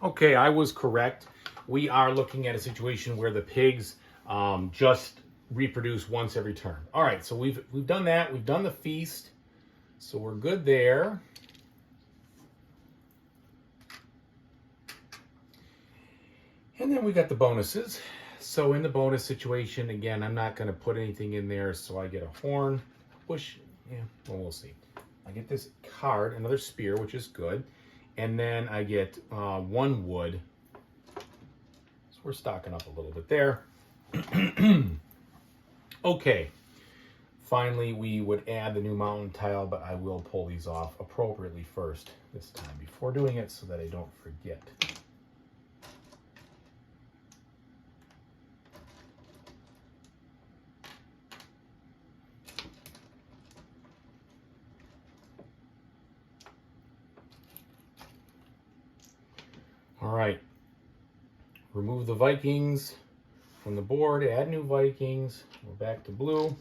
Okay, I was correct. We are looking at a situation where the pigs just reproduce once every term. All right, so we've done that. We've done the feast, so we're good there. And then we got the bonuses. So in the bonus situation, again, I'm not going to put anything in there, so I get a horn, bush, yeah, well, we'll see. I get this card, another spear, which is good. And then I get 1 wood. So we're stocking up a little bit there. Okay. Finally, we would add the new mountain tile, but I will pull these off appropriately first this time before doing it so that I don't forget. All right. Remove the Vikings from the board, add new Vikings. We're back to blue.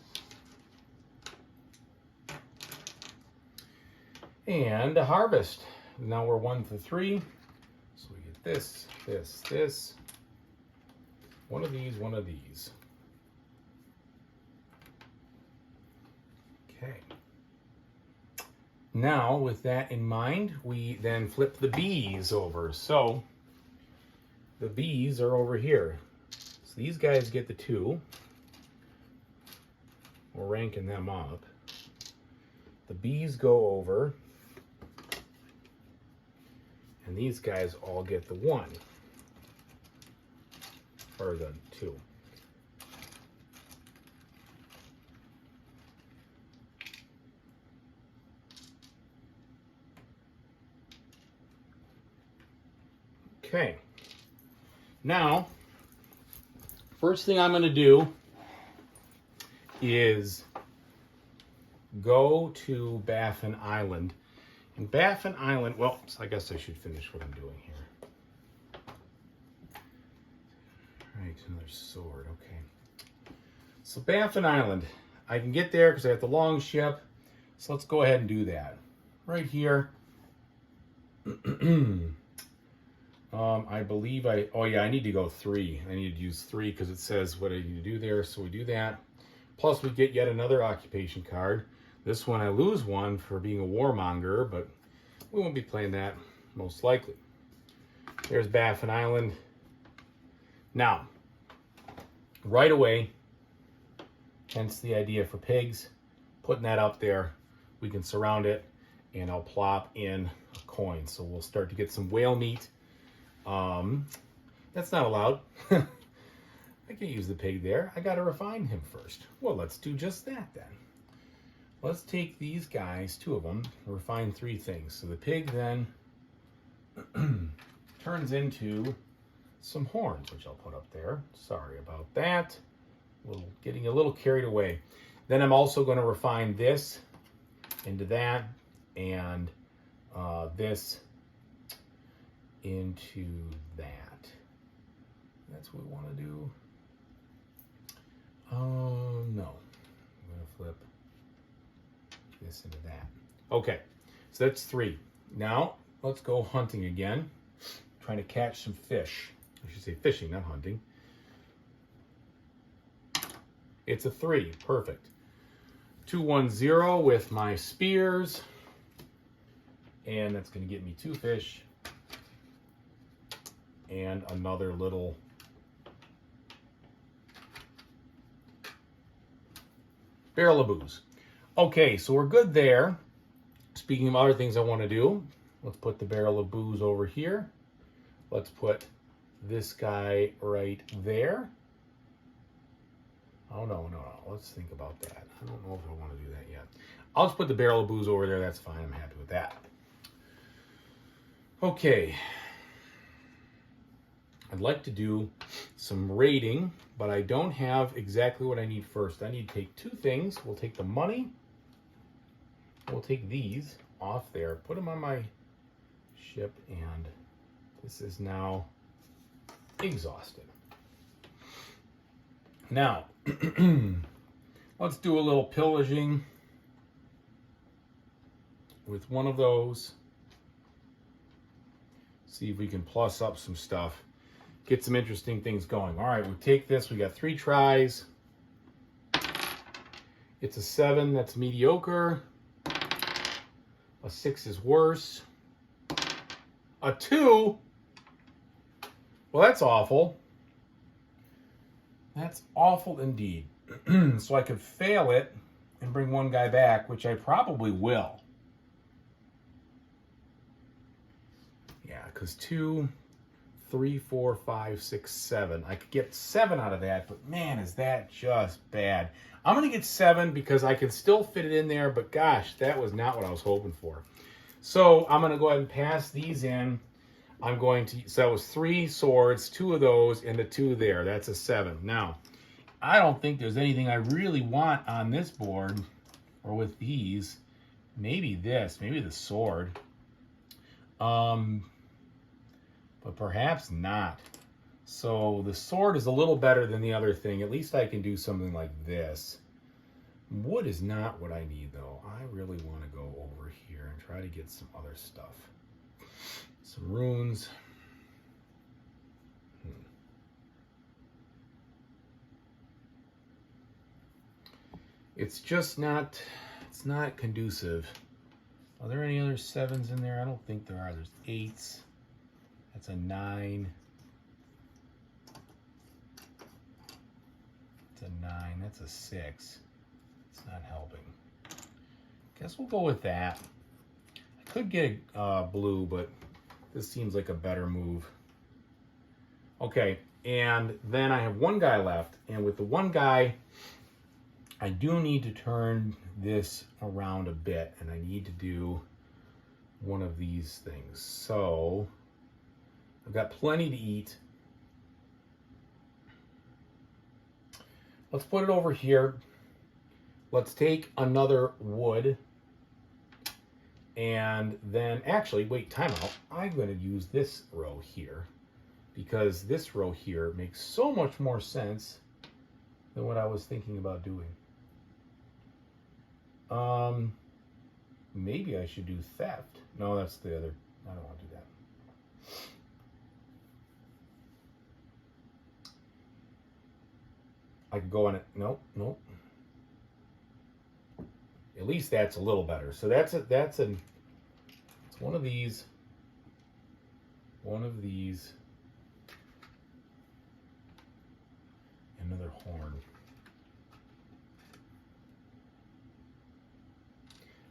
And a harvest. Now we're 1 to 3. So we get this, this, this. One of these, one of these. Okay. Now, with that in mind, we then flip the bees over. So the bees are over here. So these guys get the 2. We're ranking them up. The bees go over. And these guys all get the 1. Or the 2. Okay. Now, first thing I'm going to do is go to Baffin Island. And Baffin Island, well, I guess I should finish what I'm doing here. All right, another sword, okay. So Baffin Island, I can get there because I have the long ship. So let's go ahead and do that. Right here. I believe I need to go 3. I need to use 3 because it says what I need to do there. So we do that. Plus we get yet another occupation card. This one I lose 1 for being a warmonger, but we won't be playing that most likely. There's Baffin Island. Now, right away, hence the idea for pigs, putting that up there, we can surround it and I'll plop in a coin. So we'll start to get some whale meat. That's not allowed. I can't use the pig there. I got to refine him first. Well, let's do just that then. Let's take these guys, 2 of them, refine 3 things. So the pig then turns into some horns, which I'll put up there. Sorry about that. Getting a little carried away. Then I'm also going to refine this into that and this into that. That's what we want to do. No. I'm going to flip this into that. Okay, so that's 3. Now, let's go hunting again. Trying to catch some fish. I should say fishing, not hunting. It's a 3. Perfect. 2-1-0 with my spears. And that's going to get me 2 fish. And another little barrel of booze. Okay, so we're good there. Speaking of other things I want to do, let's put the barrel of booze over here. Let's put this guy right there. Oh, no. Let's think about that. I don't know if I want to do that yet. I'll just put the barrel of booze over there. That's fine. I'm happy with that. Okay. I'd like to do some raiding, but I don't have exactly what I need first. I need to take 2 things. We'll take the money. We'll take these off there, put them on my ship, and this is now exhausted. Now, let's do a little pillaging with one of those. See if we can plus up some stuff. Get some interesting things going. All right, we take this. We got 3 tries. It's a 7. That's mediocre. A 6 is worse. A 2. Well, that's awful. That's awful indeed. So I could fail it and bring one guy back, which I probably will. Yeah, because 2, 3, 4, 5, 6, 7. I could get 7 out of that, but man, is that just bad. I'm going to get 7 because I can still fit it in there, but gosh, that was not what I was hoping for. So I'm going to go ahead and pass these in. I'm going to, so that was 3 swords, 2 of those, and the 2 there. That's a 7. Now, I don't think there's anything I really want on this board, or with these. Maybe this, maybe the sword. But perhaps not. So the sword is a little better than the other thing. At least I can do something like this. Wood is not what I need, though. I really want to go over here and try to get some other stuff. Some runes. It's just not, it's not conducive. Are there any other 7s in there? I don't think there are. There's 8s. That's a 9. It's a 9. That's a 6. It's not helping. Guess we'll go with that. I could get a blue, but this seems like a better move. Okay, and then I have 1 guy left, and with the 1 guy, I do need to turn this around a bit, and I need to do one of these things. So I've got plenty to eat. Let's put it over here. Let's take another wood. And then, actually, wait, time out. I'm going to use this row here because this row here makes so much more sense than what I was thinking about doing. Maybe I should do theft. No, that's the other. I don't want to do that. I could go on it. Nope, nope. At least that's a little better. So it's one of these, another horn.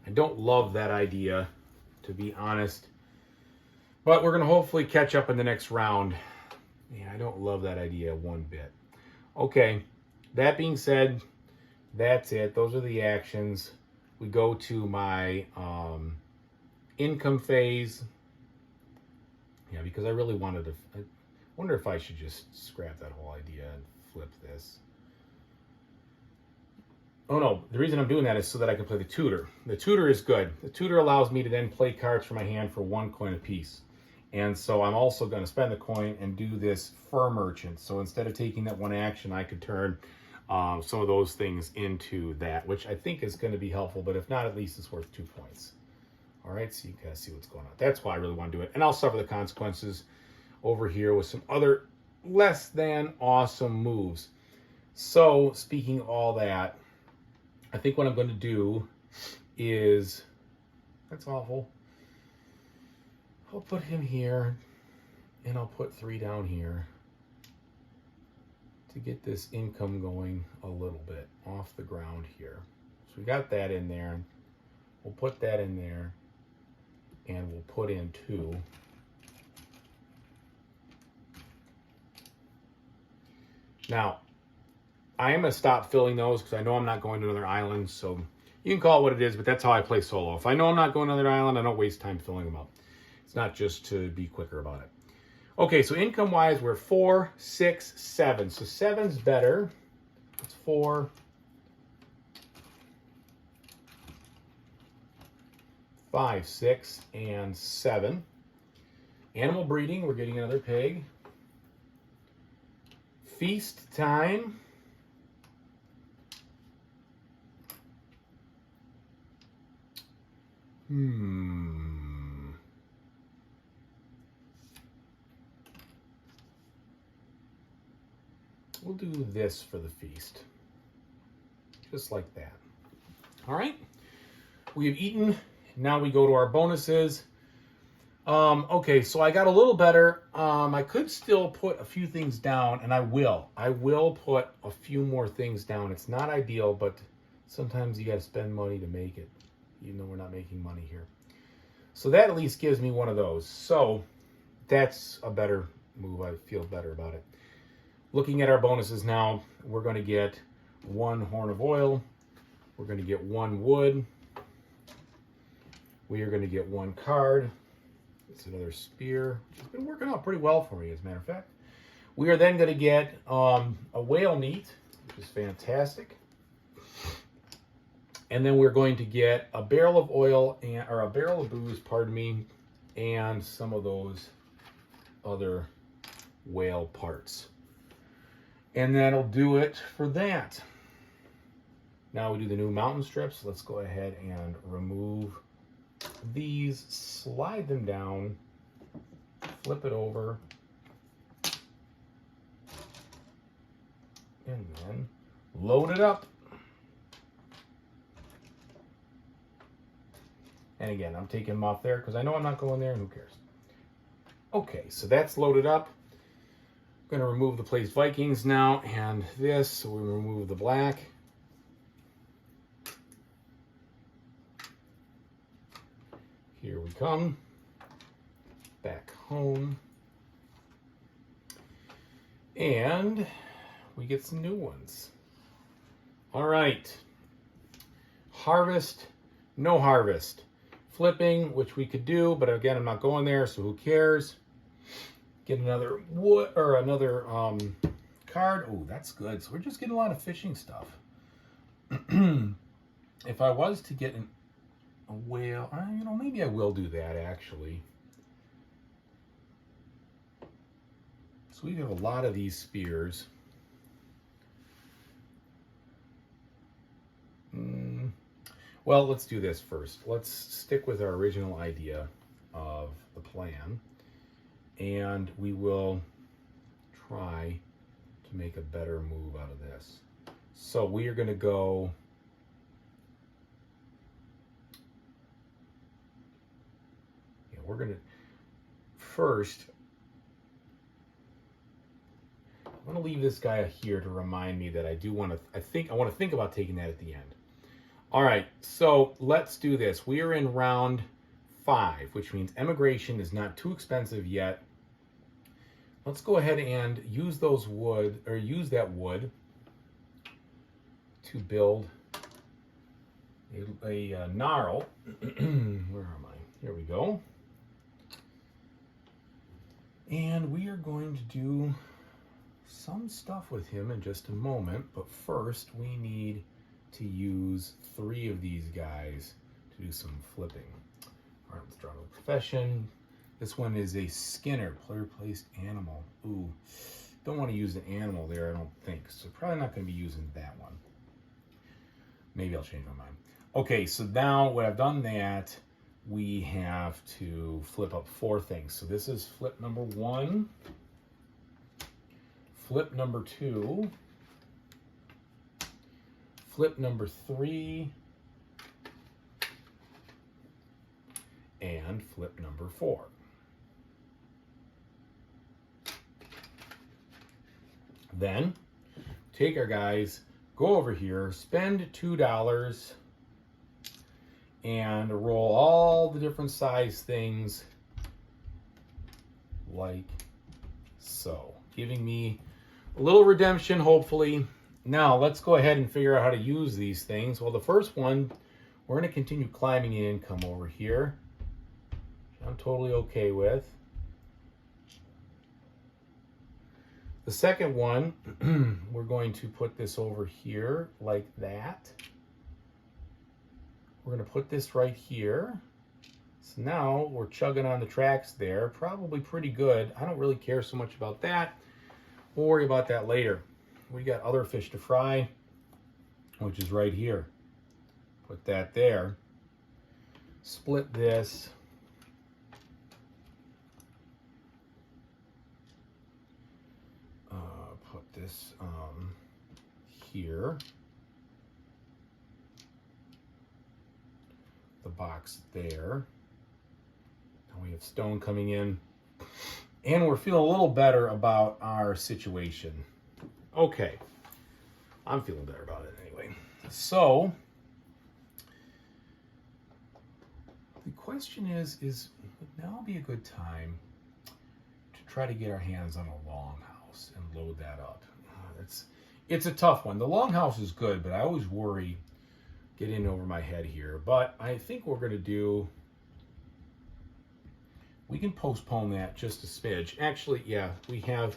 I don't love that idea, to be honest, but we're going to hopefully catch up in the next round. Yeah, I don't love that idea one bit. Okay, that being said, that's it. Those are the actions. We go to my income phase. Yeah, because I really wanted to, I wonder if I should just scrap that whole idea and flip this. Oh no, the reason I'm doing that is so that I can play the tutor. The tutor is good. The tutor allows me to then play cards from my hand for 1 coin apiece. And so I'm also going to spend the coin and do this fur merchant. So instead of taking that 1 action, I could turn some of those things into that, which I think is going to be helpful. But if not, at least it's worth 2 points. All right, so you guys see what's going on. That's why I really want to do it. And I'll suffer the consequences over here with some other less than awesome moves. So speaking of all that, I think what I'm going to do is, that's awful. I'll put him here, and I'll put 3 down here to get this income going a little bit off the ground here. So we got that in there. We'll put that in there, and we'll put in 2. Now, I am going to stop filling those because I know I'm not going to another island, so you can call it what it is, but that's how I play solo. If I know I'm not going to another island, I don't waste time filling them up. It's not just to be quicker about it. Okay, so income-wise, we're 4, 6, 7. So 7's better. It's 4, 5, 6, and 7. Animal breeding, we're getting another pig. Feast time. we'll do this for the feast. Just like that. All right. We have eaten. Now we go to our bonuses. Okay, so I got a little better. I could still put a few things down, and I will. I will put a few more things down. It's not ideal, but sometimes you got to spend money to make it, even though we're not making money here. So that at least gives me one of those. So that's a better move. I feel better about it. Looking at our bonuses now, we're going to get 1 horn of oil. We're going to get 1 wood. We are going to get 1 card. It's another spear, which has been working out pretty well for me, as a matter of fact. We are then going to get a whale meat, which is fantastic. And then we're going to get a barrel of oil, or a barrel of booze, pardon me, and some of those other whale parts. And that'll do it for that. Now we do the new mountain strips. Let's go ahead and remove these, slide them down, flip it over, and then load it up. And again, I'm taking them off there because I know I'm not going there, and who cares? Okay, so that's loaded up. I'm going to remove the Place Vikings now, and this, so we remove the black. Here we come, back home, and we get some new ones. All right, harvest, no harvest. Flipping, which we could do, but again, I'm not going there, so who cares? Get another wood, or another card. Oh, that's good. So we're just getting a lot of fishing stuff. If I was to get a whale, maybe I will do that, actually. So we have a lot of these spears. Well, let's do this first. Let's stick with our original idea of the plan, and we will try to make a better move out of this. So we are going to go we're going to first, I'm going to leave this guy here to remind me that I want to think about taking that at the end. All right, so let's do this. We are in round 5, which means emigration is not too expensive yet. Let's go ahead and use that wood to build a gnarl. Where am I? Here we go. And we are going to do some stuff with him in just a moment, but first we need to use 3 of these guys to do some flipping. All right, let's draw a profession. This one is a Skinner, player-placed animal. Ooh, don't want to use an animal there, I don't think. So probably not going to be using that one. Maybe I'll change my mind. Okay, so now when I've done that, we have to flip up 4 things. So this is flip number 1, flip number 2, flip number 3, and flip number 4. Then take our guys, go over here, spend $2, and roll all the different size things like so, giving me a little redemption, hopefully. Now, let's go ahead and figure out how to use these things. Well, the first one, we're going to continue climbing in income over here. I'm totally okay with. The second one, we're going to put this over here like that. We're going to put this right here. So now we're chugging on the tracks there. Probably pretty good. I don't really care so much about that. We'll worry about that later. We got other fish to fry, which is right here. Put that there. Split this. Put this here. The box there. Now we have stone coming in. And we're feeling a little better about our situation. Okay. I'm feeling better about it anyway. So, the question is would now be a good time to try to get our hands on a longhouse and load that up? It's a tough one. The longhouse is good, but I always worry getting over my head here. But I think we're going to do... We can postpone that just a smidge. Actually, yeah, we have...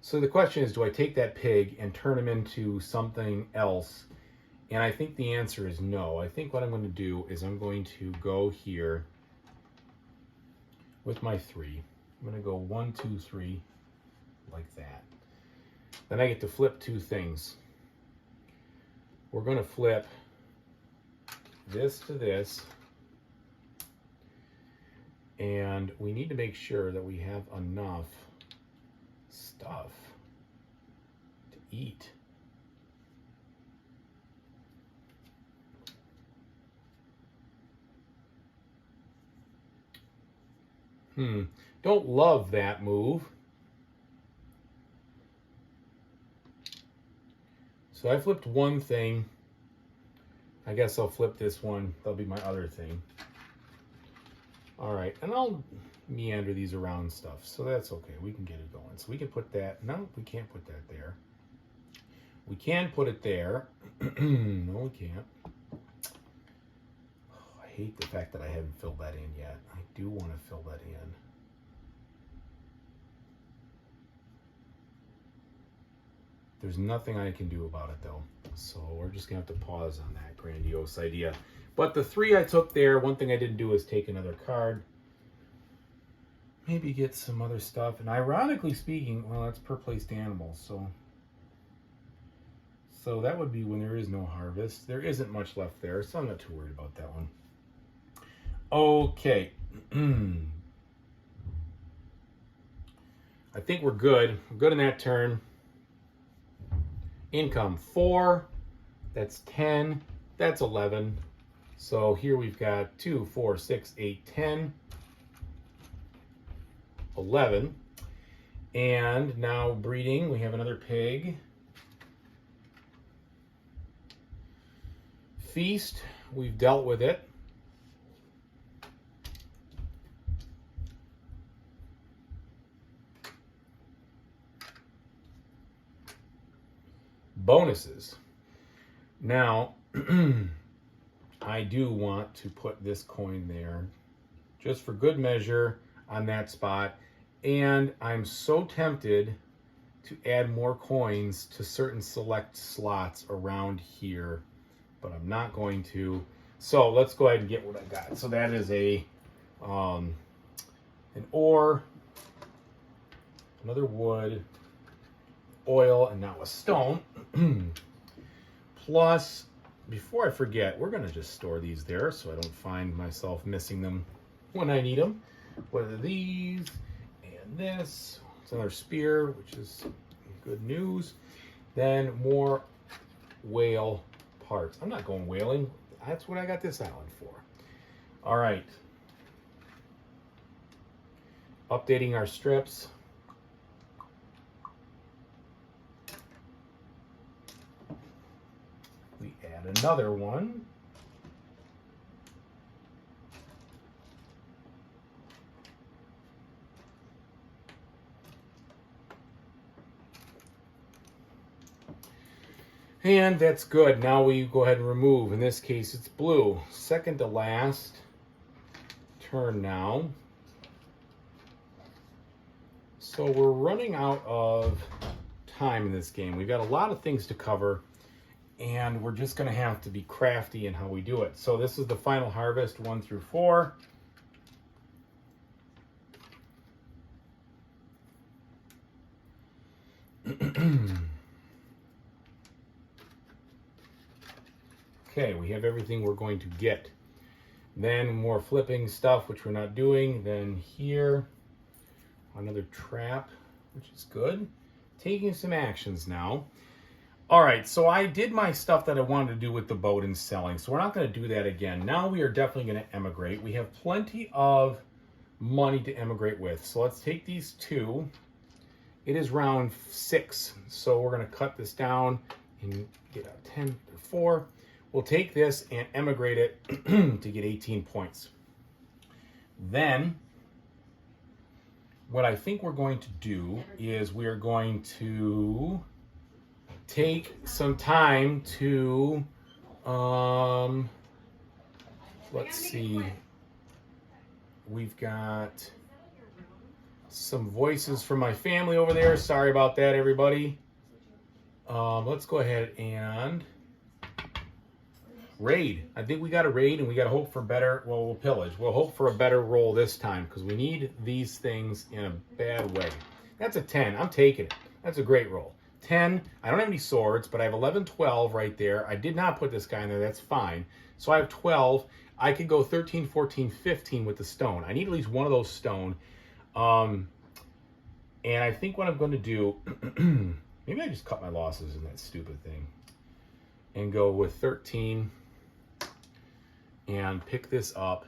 So the question is, do I take that pig and turn him into something else? And I think the answer is no. I think what I'm going to do is I'm going to go here with my 3. I'm going to go 1, 2, 3, like that. Then I get to flip 2 things. We're going to flip this to this. And we need to make sure that we have enough stuff to eat. Don't love that move. So I flipped one thing. I guess I'll flip this one. That'll be my other thing. All right, and I'll meander these around stuff, so that's okay. We can get it going. So we can put that. No, we can't put that there. We can put it there. No, we can't. Oh, I hate the fact that I haven't filled that in yet. I do want to fill that in. There's nothing I can do about it, though. So we're just going to have to pause on that grandiose idea. But the 3 I took there, one thing I didn't do is take another card. Maybe get some other stuff. And ironically speaking, well, that's per placed animal. So that would be when there is no harvest. There isn't much left there, so I'm not too worried about that one. Okay. I think we're good. We're good in that turn. Income 4. That's 10. That's 11. So here we've got 2, 4, 6, 8, 10, 11. And now breeding, we have another pig. Feast, we've dealt with it. Bonuses. Now, I do want to put this coin there just for good measure on that spot. And I'm so tempted to add more coins to certain select slots around here, but I'm not going to. So let's go ahead and get what I got. So that is an ore, another wood, oil, and now a stone. Plus, before I forget, we're going to just store these there so I don't find myself missing them when I need them. Whether these and this. It's another spear, which is good news. Then more whale parts. I'm not going whaling. That's what I got this island for. All right. Updating our strips. We add another one. And that's good. Now we go ahead and remove. In this case, it's blue. Second to last turn now. So we're running out of time in this game. We've got a lot of things to cover, and we're just going to have to be crafty in how we do it. So this is the final harvest, 1 through 4. Okay, we have everything we're going to get. Then more flipping stuff, which we're not doing. Then here, another trap, which is good. taking some actions now. All right, so I did my stuff that I wanted to do with the boat and selling, so we're not going to do that again. Now we are definitely going to emigrate. We have plenty of money to emigrate with. So let's take these two. It is round 6, so we're going to cut this down and get a 10 or 4. We'll take this and emigrate it to get 18 points. Then, what I think we're going to do is we are going to take some time to, let's see, we've got some voices from my family over there. Sorry about that, everybody. Let's go ahead and raid. I think we got a raid, and we got to hope for better. Well, we'll pillage. We'll hope for a better roll this time because we need these things in a bad way. That's a 10. I'm taking it. That's a great roll. 10. I don't have any swords, but I have 11, 12 right there. I did not put this guy in there. That's fine. So I have 12. I could go 13, 14, 15 with the stone. I need at least one of those stone. And I think what I'm going to do, maybe I just cut my losses in that stupid thing and go with 13 and pick this up.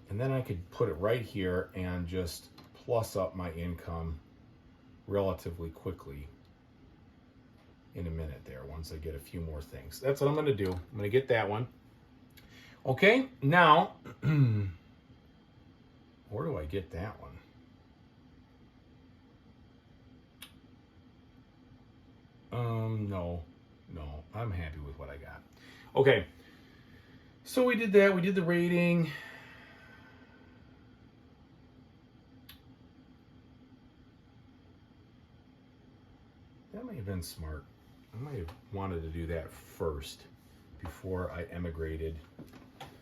And then I could put it right here and just plus up my income relatively quickly in a minute there once I get a few more things. That's what I'm going to do. I'm going to get that one. Okay, now, where do I get that one? No, I'm happy with what I got. Okay, so we did that. We did the rating. That might have been smart. I might have wanted to do that first before I emigrated.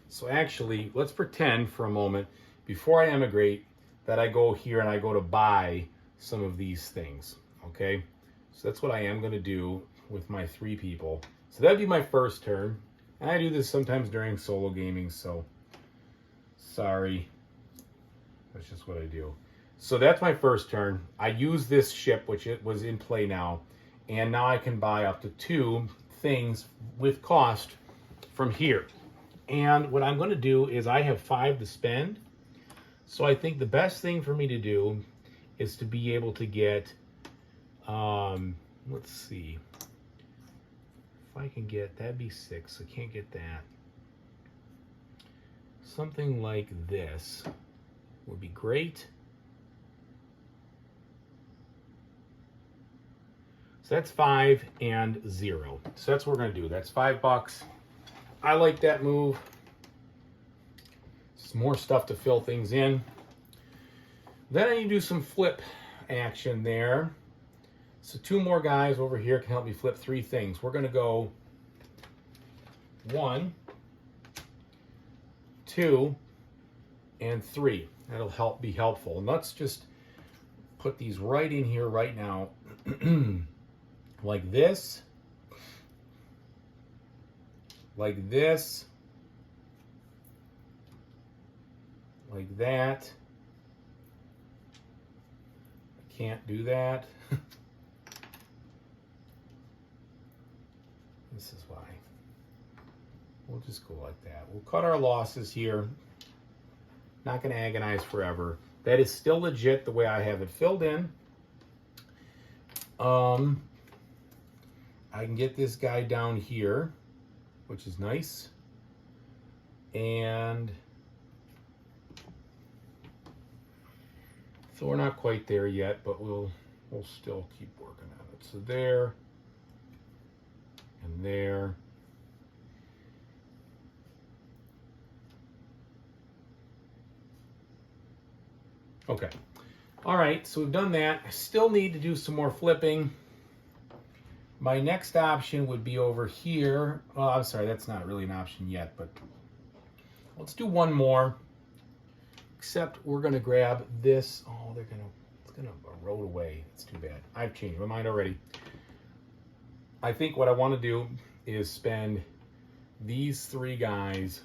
So actually, let's pretend for a moment, before I emigrate, that I go here and I go to buy some of these things, okay? So that's what I am going to do with my 3 people. So that'd be my first turn. And I do this sometimes during solo gaming, so sorry. That's just what I do. So that's my first turn. I use this ship, which it was in play now, and now I can buy up to 2 things with cost from here. And what I'm going to do is I have 5 to spend. So I think the best thing for me to do is to be able to get, let's see, if I can get, that'd be 6. I can't get that. Something like this would be great. So that's 5 and 0. So that's what we're going to do. That's $5. I like that move. Some more stuff to fill things in. Then I need to do some flip action there. So 2 more guys over here can help me flip 3 things. We're going to go 1, 2, and 3. That'll be helpful. And let's just put these right in here right now. Like this. Like this. Like that. I can't do that. This is why. We'll just go like that. We'll cut our losses here. Not going to agonize forever. That is still legit the way I have it filled in. I can get this guy down here, which is nice. And so we're not quite there yet, but we'll still keep working on it. So there and there. Okay. All right, so we've done that. I still need to do some more flipping. My next option would be over here. Oh, I'm sorry, that's not really an option yet, but let's do one more. Except we're gonna grab this. Oh, it's gonna erode away. It's too bad. I've changed my mind already. I think what I want to do is spend these 3 guys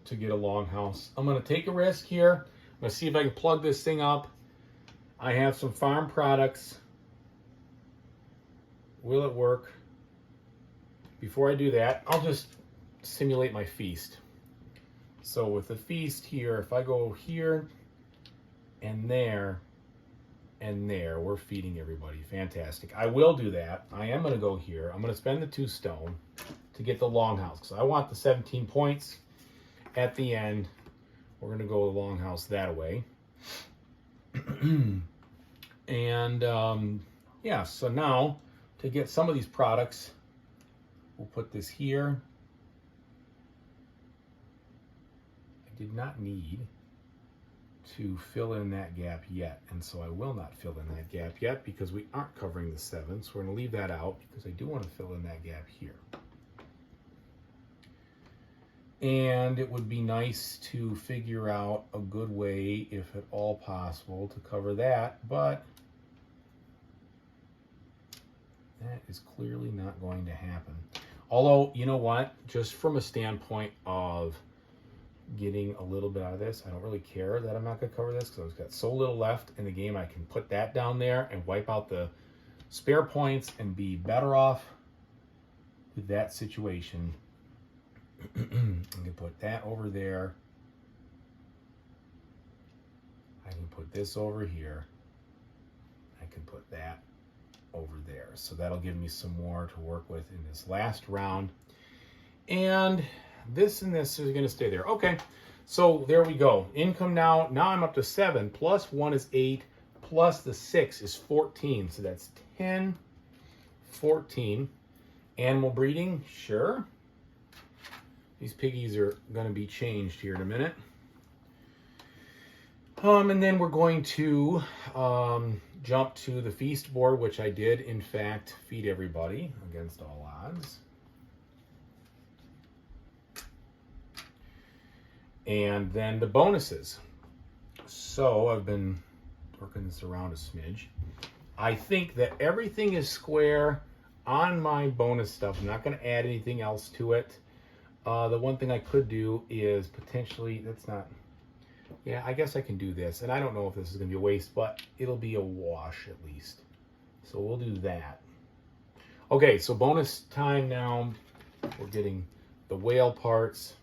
to get a longhouse. I'm gonna take a risk here. I'm gonna see if I can plug this thing up. I have some farm products. Will it work? Before I do that, I'll just simulate my feast. So with the feast here, if I go here and there, we're feeding everybody. Fantastic. I will do that. I am going to go here. I'm going to spend the 2 stone to get the longhouse because I want the 17 points at the end. We're going to go the longhouse that way. And yeah, so now to get some of these products, we'll put this here. I did not need to fill in that gap yet, and so I will not fill in that gap yet because we aren't covering the 7, so we're going to leave that out because I do want to fill in that gap here. And it would be nice to figure out a good way, if at all possible, to cover that, but that is clearly not going to happen. Although, you know what? Just from a standpoint of getting a little bit out of this, I don't really care that I'm not going to cover this because I've got so little left in the game. I can put that down there and wipe out the spare points and be better off with that situation. I can put that over there. I can put this over here. I can put that over there. So that'll give me some more to work with in this last round. And this and this is going to stay there. Okay, so there we go. Income now. Now I'm up to 7. Plus 1 is 8. Plus the 6 is 14. So that's 10, 14. Animal breeding, sure. These piggies are going to be changed here in a minute. And then we're going to jump to the feast board, which I did, in fact, feed everybody against all odds. And then the bonuses. So I've been working this around a smidge. I think that everything is square on my bonus stuff. I'm not going to add anything else to it. The one thing I could do is potentially, that's not, yeah, I guess I can do this. And I don't know if this is going to be a waste, but it'll be a wash at least. So we'll do that. Okay, so bonus time now. We're getting the whale parts.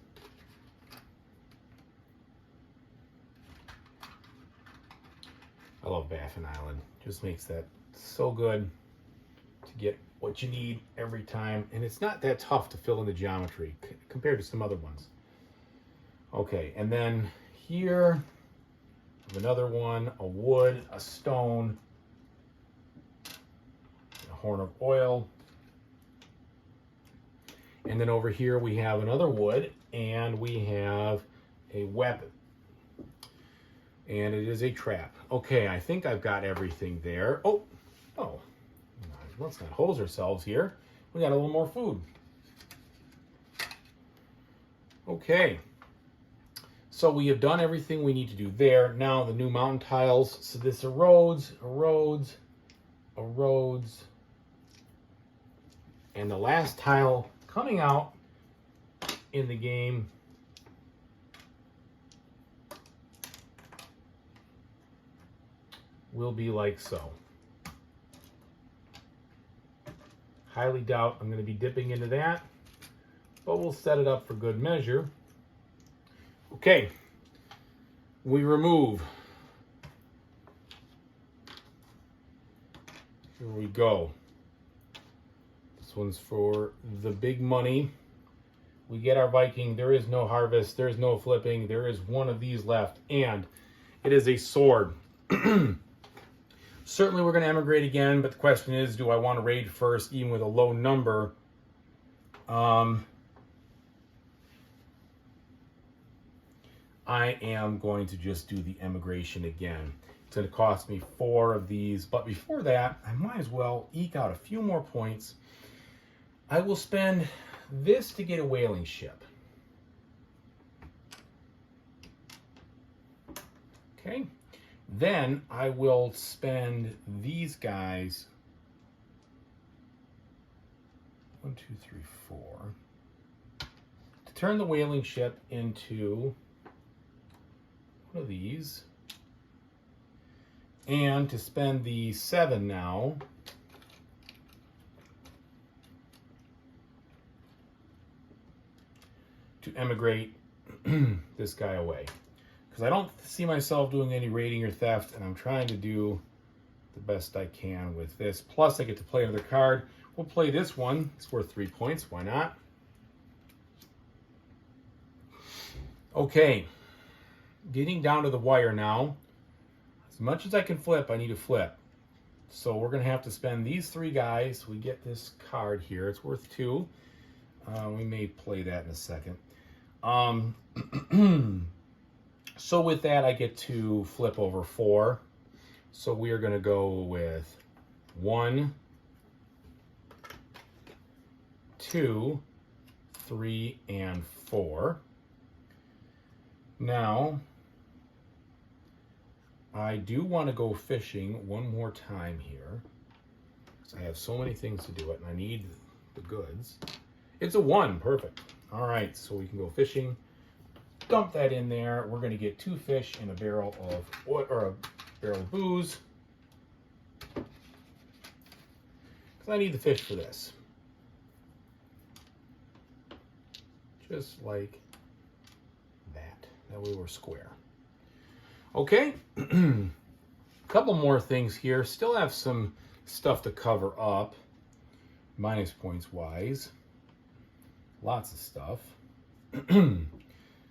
I love Baffin Island. Just makes that so good to get what you need every time. And it's not that tough to fill in the geometry compared to some other ones. Okay, and then here, another one, a wood, a stone, a horn of oil. And then over here we have another wood, and we have a weapon. And it is a trap. Okay, I think I've got everything there. Oh, let's not hose ourselves here. We got a little more food. Okay. So we have done everything we need to do there. Now the new mountain tiles. So this erodes, erodes, erodes. And the last tile coming out in the game will be like so. Highly doubt I'm going to be dipping into that, but we'll set it up for good measure. Okay, we remove. Here we go. This one's for the big money. We get our Viking. There is no harvest. There is no flipping. There is one of these left, and it is a sword. Certainly we're going to emigrate again, but the question is, do I want to raid first, even with a low number? I am going to just do the emigration again. It's going to cost me 4 of these, but before that, I might as well eke out a few more points. I will spend this to get a whaling ship. Okay. Then I will spend these guys, 1, 2, 3, 4, to turn the whaling ship into one of these. And to spend the 7 now, to emigrate this guy away. Because I don't see myself doing any raiding or theft, and I'm trying to do the best I can with this. Plus, I get to play another card. We'll play this one. It's worth 3 points. Why not? Okay. Getting down to the wire now. As much as I can flip, I need to flip. So we're going to have to spend these 3 guys. We get this card here. It's worth 2. We may play that in a second. So with that, I get to flip over 4. So we are going to go with 1, 2, 3, and 4. Now, I do want to go fishing one more time here, because I have so many things to do it, and I need the goods. It's a 1, perfect. All right, so we can go fishing. Dump that in there. We're going to get 2 fish and a barrel of oil, or a barrel of booze, because I need the fish for this. Just like that. That way we're square. Okay, couple more things here. Still have some stuff to cover up, minus points wise. Lots of stuff.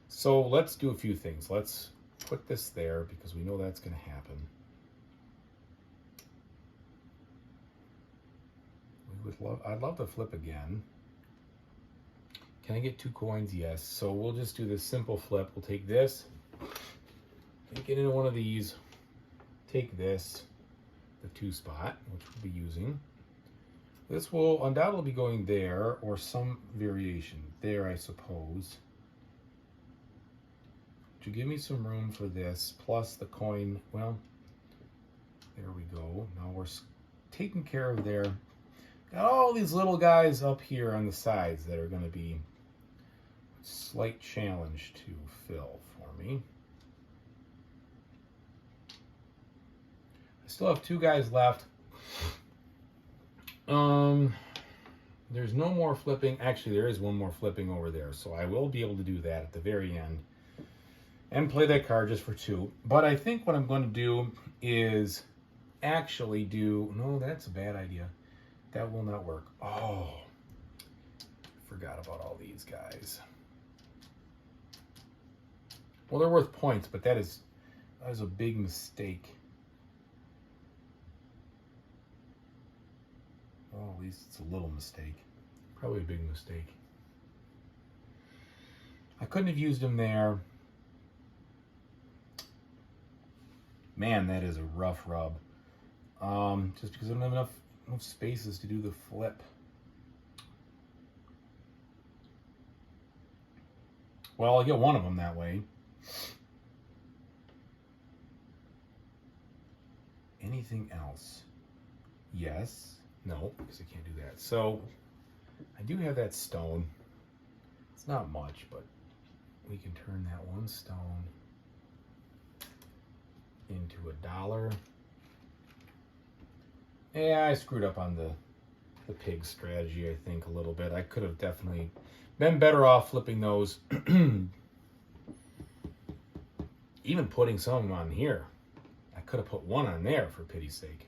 So let's do a few things. Let's put this there because we know that's going to happen. I'd love to flip again. Can I get 2 coins? Yes. So we'll just do this simple flip. We'll take this. Get into one of these, take this, the 2 spot, which we'll be using. This will undoubtedly be going there, or some variation there, I suppose. To give me some room for this, plus the coin. Well, there we go. Now we're taking care of there. Got all these little guys up here on the sides that are going to be a slight challenge to fill for me. Still have 2 guys left. There's no more flipping. Actually, there is one more flipping over there, so I will be able to do that at the very end and play that card just for 2. But I think what I'm going to do is actually do... No, that's a bad idea. That will not work. Oh, forgot about all these guys. Well, they're worth points, but that is a big mistake. Well, at least it's a little mistake. Probably a big mistake. I couldn't have used him there. Man, that is a rough rub. Just because I don't have enough spaces to do the flip. Well, I'll get one of them that way. Anything else? Yes. No, because I can't do that. So, I do have that stone. It's not much, but we can turn that 1 stone into $1. Yeah, I screwed up on the pig strategy, I think, a little bit. I could have definitely been better off flipping those. Even putting some of them on here. I could have put 1 on there, for pity's sake.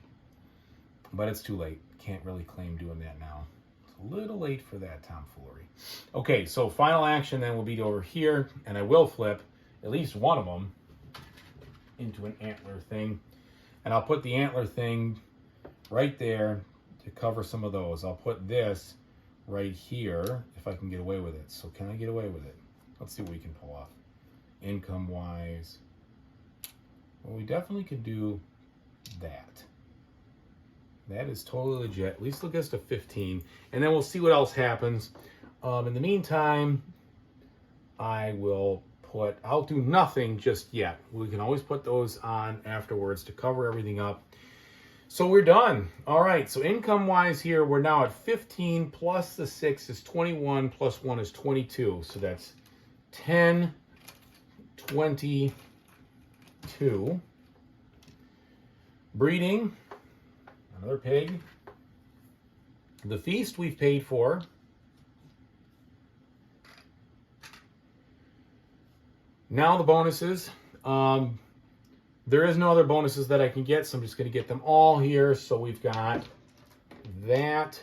But it's too late. Can't really claim doing that now. It's a little late for that tomfoolery. Okay, so final action then will be over here, and I will flip at least one of them into an antler thing. And I'll put the antler thing right there to cover some of those. I'll put this right here if I can get away with it. So can I get away with it? Let's see what we can pull off. Income-wise. Well, we definitely could do that. That is totally legit. At least it'll get us to 15. And then we'll see what else happens. In the meantime, I'll do nothing just yet. We can always put those on afterwards to cover everything up. So we're done. All right, so income-wise here, we're now at 15 plus the 6 is 21 plus 1 is 22. So that's 10, 22. Breeding, another pig. The feast we've paid for. Now the bonuses. There is no other bonuses that I can get, so I'm just going to get them all here. So we've got that,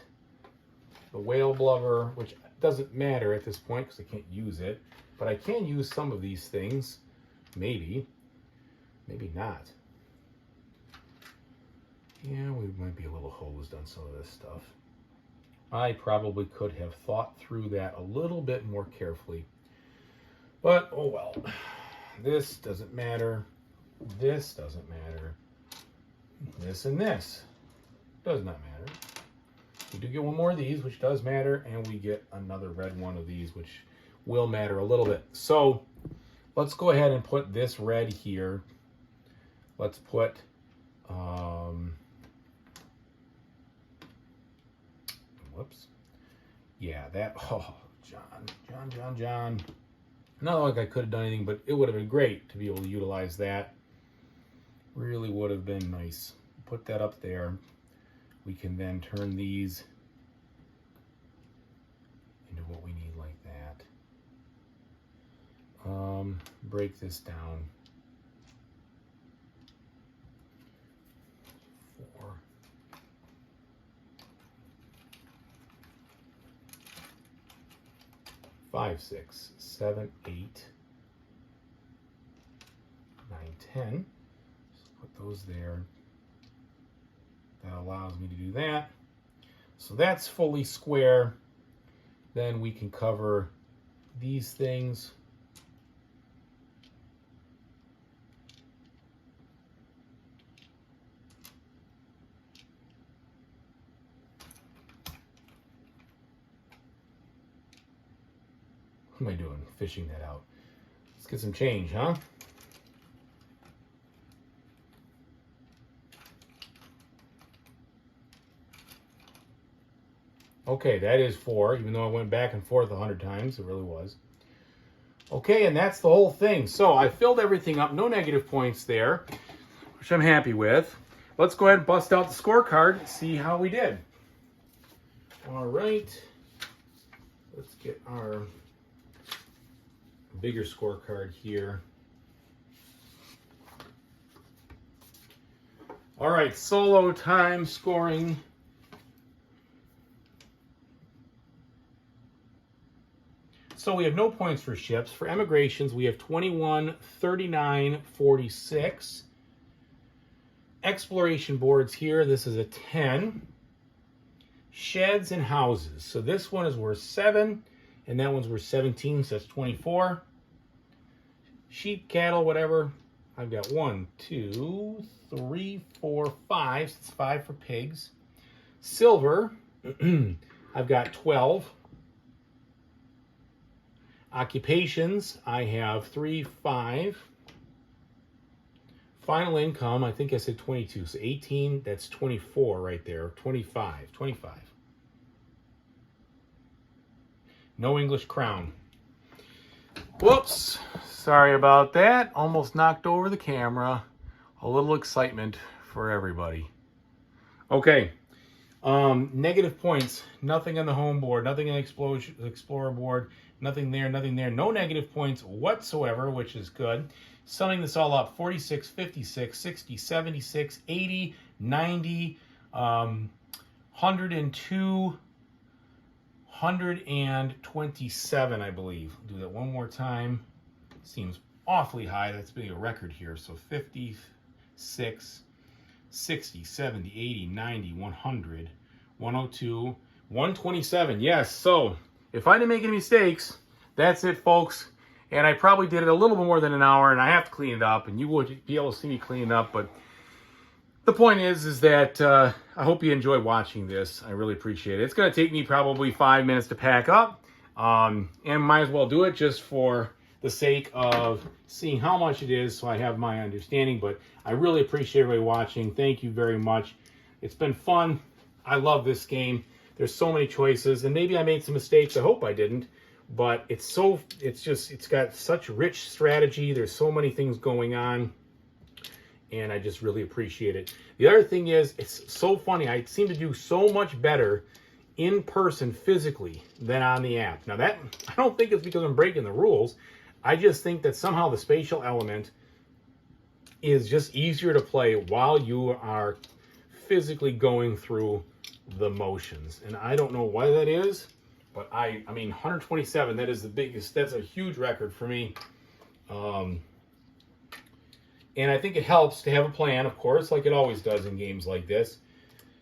the whale blubber, which doesn't matter at this point because I can't use it, but I can use some of these things. Maybe not. Yeah, we might be a little hosed on some of this stuff. I probably could have thought through that a little bit more carefully. But, oh well. This doesn't matter. This doesn't matter. This and this does not matter. We do get one more of these, which does matter, and we get another red one of these, which will matter a little bit. So, let's go ahead and put this red here. Let's put... whoops. Yeah, that... Oh, John. Not like I could have done anything, but it would have been great to be able to utilize that. Really would have been nice. Put that up there. We can then turn these into what we need like that. Break this down. 4. 5, 6, 7, 8, 9, 10. Just put those there. That allows me to do that. So that's fully square. Then we can cover these things. What am I doing? Fishing that out. Let's get some change, huh? Okay, that is 4, even though I went back and forth 100 times. It really was. Okay, and that's the whole thing. So I filled everything up. No negative points there, which I'm happy with. Let's go ahead and bust out the scorecard, see how we did. All right. Let's get our bigger scorecard here. All right, solo time scoring. So we have no points for ships. For emigrations, we have 21, 39, 46. Exploration boards here, this is a 10. Sheds and houses. So this one is worth 7, and that one's worth 17, so that's 24. Sheep, cattle, whatever. I've got 1, 2, 3, 4, 5. So it's 5 for pigs. Silver, I've got 12. Occupations, I have 3, 5. Final income, I think I said 22. So 18, that's 24 right there. 25. No English crown. Whoops. Sorry about that. Almost knocked over the camera. A little excitement for everybody. Okay. Negative points. Nothing on the home board. Nothing on the Explorer board. Nothing there. No negative points whatsoever, which is good. Summing this all up, 46, 56, 60, 76, 80, 90, 102, 127, I believe. Do that one more time. Seems awfully high. That's being a record here. So 56, 60, 70, 80, 90, 100, 102, 127. Yes, so if I didn't make any mistakes, that's it, folks. And I probably did it a little bit more than an hour, and I have to clean it up, and you would be able to see me clean it up. But the point is that I hope you enjoy watching this. I really appreciate it. It's going to take me probably 5 minutes to pack up, and might as well do it just for the sake of seeing how much it is so I have my understanding. But I really appreciate everybody watching. Thank you very much. It's been fun. I love this game. There's so many choices, and maybe I made some mistakes. I hope I didn't. But it's got such rich strategy. There's so many things going on. and I just really appreciate it. The other thing is, it's so funny. I seem to do so much better in person physically than on the app. Now that, I don't think it's because I'm breaking the rules. I just think that somehow the spatial element is just easier to play while you are physically going through the motions. And I don't know why that is, but I mean, 127, that is the biggest, that's a huge record for me. And I think it helps to have a plan, of course, like it always does in games like this.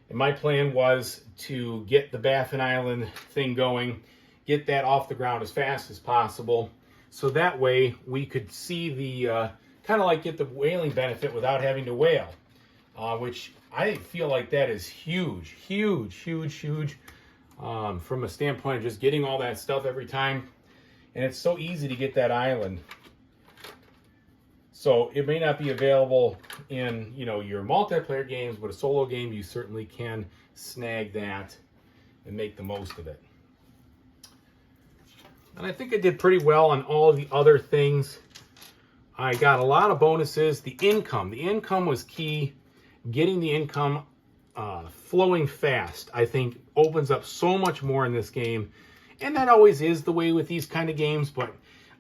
And my plan was to get the Baffin Island thing going, get that off the ground as fast as possible, so that way we could see the, kind of like get the whaling benefit without having to whale, which I feel like that is huge, huge, huge, huge, from a standpoint of just getting all that stuff every time. And it's so easy to get that island. So it may not be available in, you know, your multiplayer games, but a solo game, you certainly can snag that and make the most of it. And I think I did pretty well on all of the other things. I got a lot of bonuses. The income was key. Getting the income flowing fast, I think, opens up so much more in this game. And that always is the way with these kind of games, but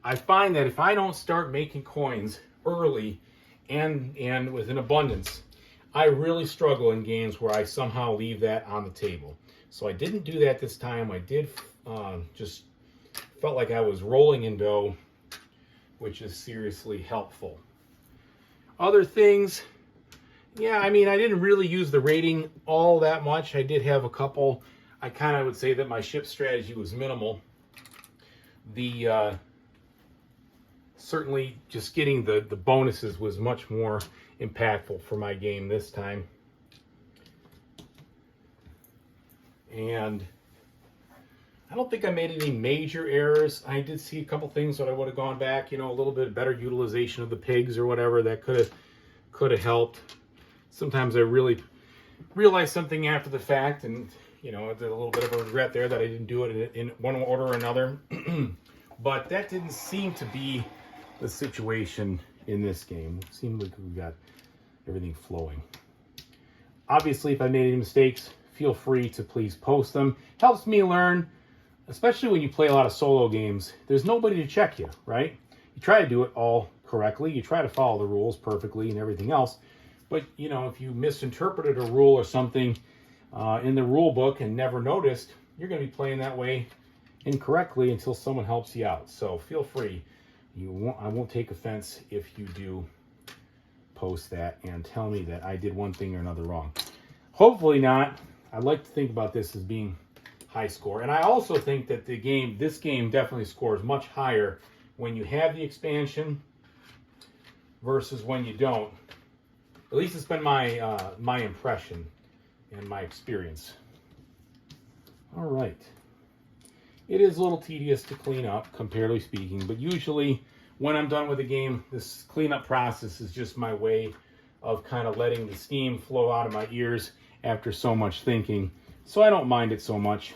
I find that if I don't start making coins early and with an abundance, I really struggle in games where I somehow leave that on the table. So I didn't do that this time. I did just felt like I was rolling in dough, which is seriously helpful. Other things, yeah, I mean, I didn't really use the rating all that much. I did have a couple. I kind of would say that my ship strategy was minimal. The certainly just getting the bonuses was much more impactful for my game this time. And I don't think I made any major errors. I did see a couple things that I would have gone back, you know, a little bit better utilization of the pigs or whatever that could have helped. Sometimes I really realize something after the fact, and you know, there's a little bit of a regret there that I didn't do it in one order or another. But that didn't seem to be the situation in this game. It seemed like we got everything flowing. Obviously, if I made any mistakes, feel free to please post them. Helps me learn, especially when you play a lot of solo games. There's nobody to check you, right? You try to do it all correctly. You try to follow the rules perfectly and everything else. But, you know, if you misinterpreted a rule or something in the rule book and never noticed, you're going to be playing that way incorrectly until someone helps you out. So feel free. I won't take offense if you do post that and tell me that I did one thing or another wrong. Hopefully not. I'd like to think about this as being high score. And I also think that this game definitely scores much higher when you have the expansion versus when you don't. At least it's been my impression and my experience. All right. It is a little tedious to clean up, comparatively speaking, but usually when I'm done with a game, this cleanup process is just my way of kind of letting the steam flow out of my ears after so much thinking. So I don't mind it so much.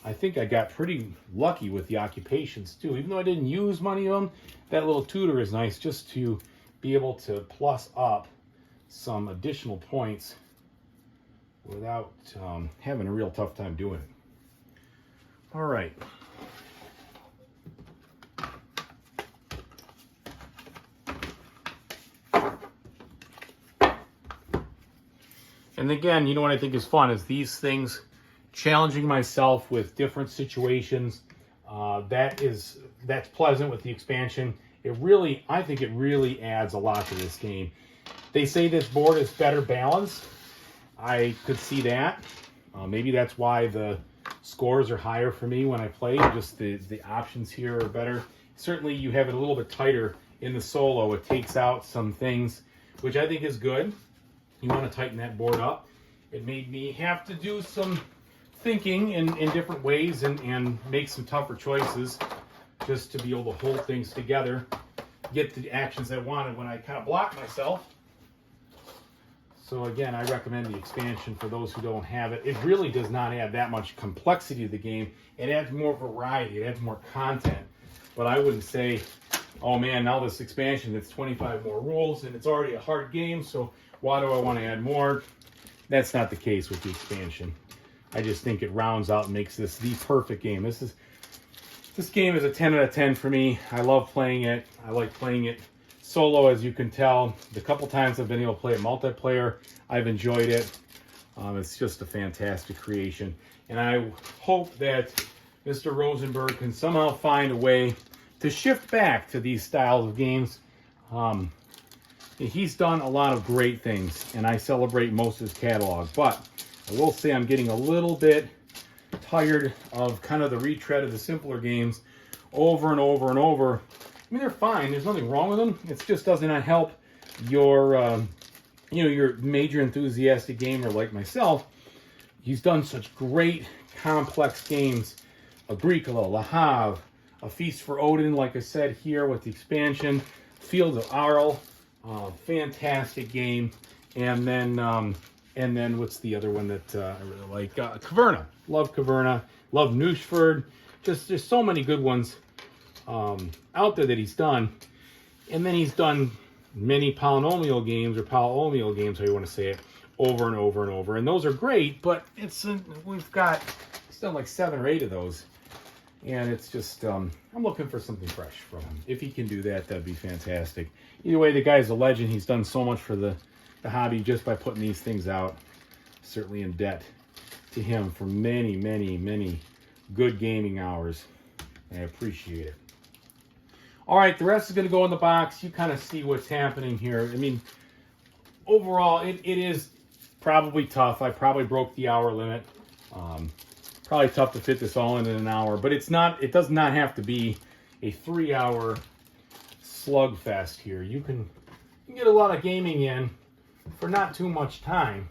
I think I got pretty lucky with the occupations too. Even though I didn't use many of them, that little tutor is nice just to be able to plus up some additional points without having a real tough time doing it. All right. And again, you know what I think is fun is these things, challenging myself with different situations. That's pleasant with the expansion. I think it really adds a lot to this game. They say this board is better balanced. I could see that. Maybe that's why the scores are higher for me when I play. Just the options here are better. Certainly you have it a little bit tighter in the solo. It takes out some things, which I think is good. You want to tighten that board up. It made me have to do some thinking in different ways and make some tougher choices just to be able to hold things together, get the actions I wanted when I kind of blocked myself. So again, I recommend the expansion for those who don't have it. It really does not add that much complexity to the game. It adds more variety. It adds more content. but I wouldn't say, oh man, now this expansion, it's 25 more rules and it's already a hard game, so why do I want to add more? That's not the case with the expansion. I just think it rounds out and makes this the perfect game. This game is a 10 out of 10 for me. I love playing it. I like playing it solo, as you can tell. The couple times I've been able to play it multiplayer, I've enjoyed it. It's just a fantastic creation. And I hope that Mr. Rosenberg can somehow find a way to shift back to these styles of games. He's done a lot of great things, and I celebrate most of his catalog. But I will say I'm getting a little bit tired of kind of the retread of the simpler games over and over and over. I mean, they're fine. There's nothing wrong with them. It just does not help your, your major enthusiastic gamer like myself. He's done such great, complex games. Agricola, Le Havre, A Feast for Odin, like I said here with the expansion. Field of Arle, fantastic game. And then what's the other one that I really like? Caverna. Love Caverna. Love Neuschford. There's so many good ones out there that he's done. And then he's done many polynomial games, or polynomial games, how you want to say it, over and over and over. And those are great, but he's done like 7 or 8 of those. And it's just, I'm looking for something fresh from him. If he can do that, that'd be fantastic. Either way, the guy's a legend. He's done so much for the hobby just by putting these things out. Certainly in debt to him for many, many, many good gaming hours. I appreciate it. All right, the rest is going to go in the box. You kind of see what's happening here. I mean, overall, it is probably tough. I probably broke the hour limit. Probably tough to fit this all in an hour, but it's not. It does not have to be a 3-hour slugfest here. You can get a lot of gaming in for not too much time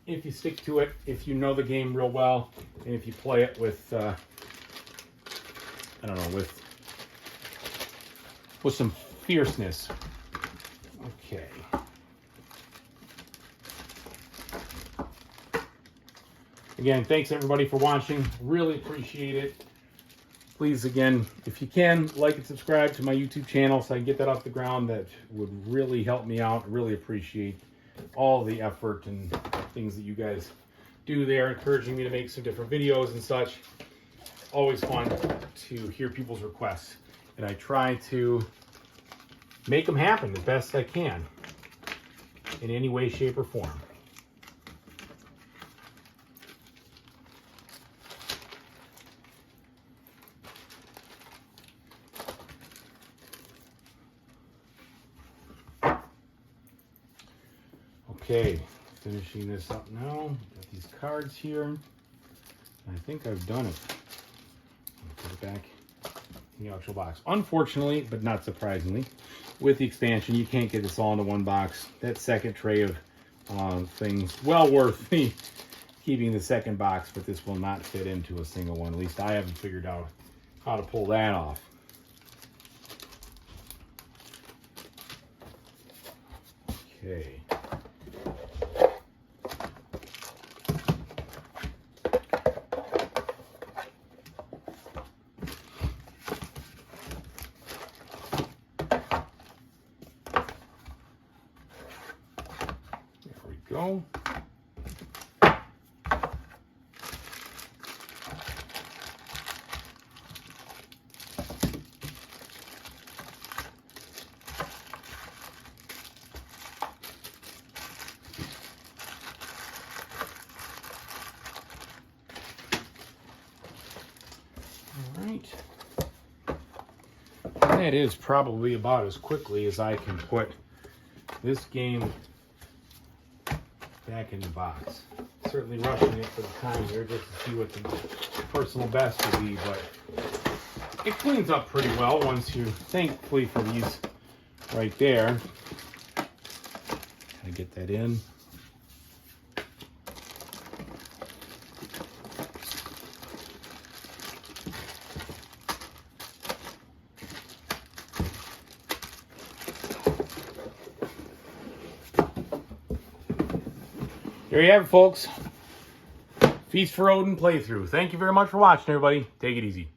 if you stick to it, if you know the game real well, and if you play it with, with some fierceness. Okay. Again, thanks everybody for watching. Really appreciate it. Please, again, if you can, like and subscribe to my YouTube channel so I can get that off the ground. That would really help me out. Really appreciate all the effort and things that you guys do there, encouraging me to make some different videos and such. Always fun to hear people's requests, and I try to make them happen the best I can in any way, shape, or form. Okay, finishing this up now. Got these cards here. I think I've done it. Put it back in the actual box. Unfortunately, but not surprisingly, with the expansion, you can't get this all into one box. That second tray of things, well worth me keeping the second box, but this will not fit into a single one. At least I haven't figured out how to pull that off. Okay. Go. All right. That is probably about as quickly as I can put this game back in the box. Certainly rushing it for the time here just to see what the personal best will be, but it cleans up pretty well once you, thankfully for these right there. Gotta get that in. There you have it, folks. Feast for Odin playthrough. Thank you very much for watching, everybody. Take it easy.